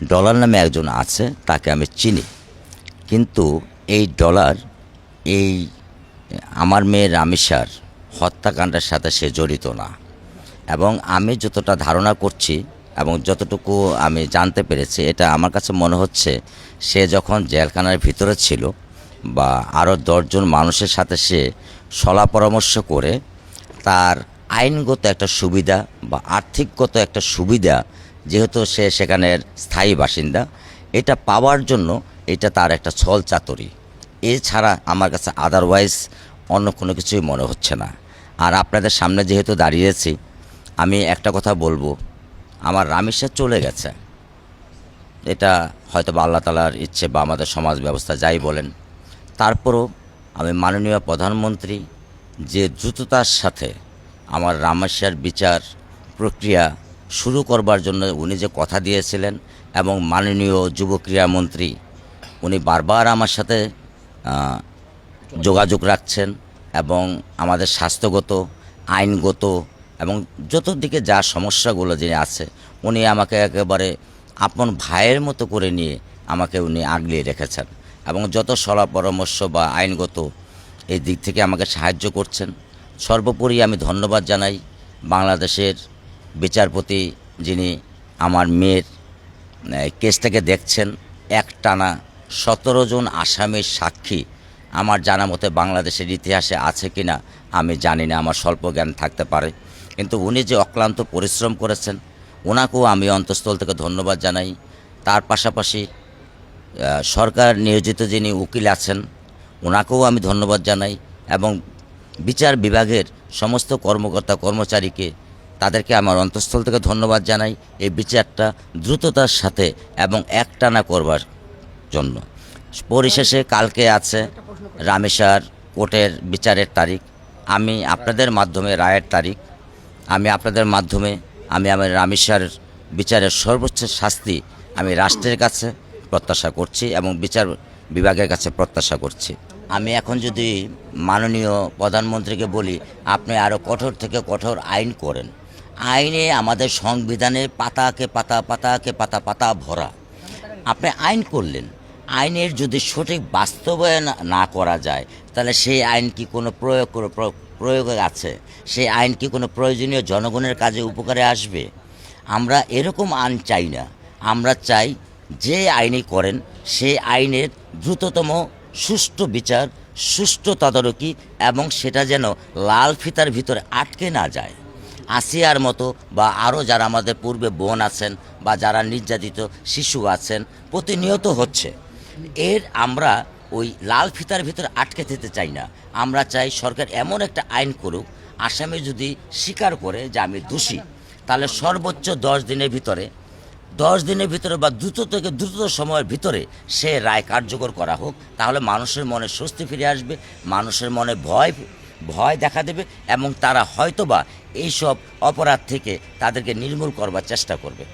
Dollar নামে একজন আছে, তাকে আমি চিনি। কিন্তু এই ডলার এই আমার মেয়ে রামিসার হত্যাকাণ্ডের সাথে সে জড়িত না। এবং আমি যতটা ধারণা করছি এবং যতটুকু আমি জানতে পেরেছি, এটা আমার কাছে মনে হচ্ছে সে যখন জেলখানার ভিতরে ছিল বা আরও 10জন মানুষের সাথে সে সলা পরামর্শ করে তার আইনগত একটা সুবিধা বা আর্থিকগত একটা সুবিধা, যেহেতু সে সেখানের স্থায়ী বাসিন্দা, এটা পাওয়ার জন্য এটা তার একটা ছল চাতুরি। এছাড়া আমার কাছে আদারওয়াইজ অন্য কোনো কিছুই মনে হচ্ছে না। আর আপনাদের সামনে যেহেতু দাঁড়িয়েছি, আমি একটা কথা বলবো, আমার রামিসা চলে গেছে, এটা হয়তো বা আল্লাহ তাআলার ইচ্ছে বা আমাদের সমাজ ব্যবস্থা যাই বলেন। তারপরও আমি মাননীয় প্রধানমন্ত্রী যে দ্রুততার সাথে আমার রামেসার বিচার প্রক্রিয়া শুরু করবার জন্য উনি যে কথা দিয়েছিলেন, এবং মাননীয় যুব ক্রীড়ামন্ত্রী উনি বারবার আমার সাথে যোগাযোগ রাখছেন এবং আমাদের স্বাস্থ্যগত, আইনগত এবং যত দিকে যা সমস্যাগুলো যে আছে, উনি আমাকে একেবারে আপন ভাইয়ের মতো করে নিয়ে আমাকে উনি আগলিয়ে রেখেছেন এবং যত সলা পরামর্শ বা আইনগত এই দিক থেকে আমাকে সাহায্য করছেন। সর্বোপরি আমি ধন্যবাদ জানাই বাংলাদেশের বিচারপতি, যিনি আমার মেয়ের কেসটাকে দেখছেন। একটানা 17 জন আসামির সাক্ষী আমার জানা মতে বাংলাদেশের ইতিহাসে আছে কি না আমি জানি না, আমার স্বল্প জ্ঞান থাকতে পারে। কিন্তু উনি যে অক্লান্ত পরিশ্রম করেছেন, ওনাকেও আমি অন্তঃস্থল থেকে ধন্যবাদ জানাই। তার পাশাপাশি সরকার নিয়োজিত যিনি উকিল আছেন, ওনাকেও আমি ধন্যবাদ জানাই এবং বিচার বিভাগের সমস্ত কর্মকর্তা কর্মচারীকে, তাদেরকে আমার অন্তঃস্থল থেকে ধন্যবাদ জানাই এই বিচারটা দ্রুততার সাথে এবং একটানা করবার জন্য। পরিশেষে কালকে আছে রামেসার কোর্টের বিচারের তারিখ। আমি আপনাদের মাধ্যমে রায়ের তারিখ, আমি আপনাদের মাধ্যমে আমি আমার রামেসার বিচারের সর্বোচ্চ শাস্তি আমি রাষ্ট্রের কাছে প্রত্যাশা করছি এবং বিচার বিভাগের কাছে প্রত্যাশা করছি। আমি এখন যদি মাননীয় প্রধানমন্ত্রীকে বলি, আপনি আরও কঠোর থেকে কঠোর আইন করেন। আইনে আমাদের সংবিধানে পাতাকে পাতা, পাতাকে পাতা, পাতা ভরা। আপনি আইন করলেন, আইনের যদি সঠিক বাস্তবায়ন না করা যায়, তাহলে সেই আইন কি কোনো প্রয়োগে আছে? সেই আইন কি কোনো প্রয়োজনীয় জনগণের কাজে উপকারে আসবে? আমরা এরকম আইন চাই না। আমরা চাই যে আইনই করেন সেই আইনের দ্রুততম সুষ্ঠু বিচার, সুষ্ঠু তদারকি, এবং সেটা যেন লাল ফিতার ভিতরে আটকে না যায়। আসিয়ার মতো বা আরও যারা আমাদের পূর্বে বোন আছেন বা যারা নির্যাতিত শিশু আছেন প্রতিনিয়ত হচ্ছে, এর আমরা ওই লাল ফিতার ভিতরে আটকে যেতে চাই না। আমরা চাই সরকার এমন একটা আইন করুক, আসামি যদি স্বীকার করে যে আমি দোষী, তাহলে সর্বোচ্চ 10 দিনের ভিতরে বা দ্রুত থেকে দ্রুত সময়ের ভিতরে সে রায় কার্যকর করা হোক। তাহলে মানুষের মনে স্বস্তি ফিরে আসবে, মানুষের মনে ভয় দেখা দেবে এবং তারা হয়তোবা এইসব অপরাধ থেকে তাদেরকে নির্মূল করবার চেষ্টা করবে।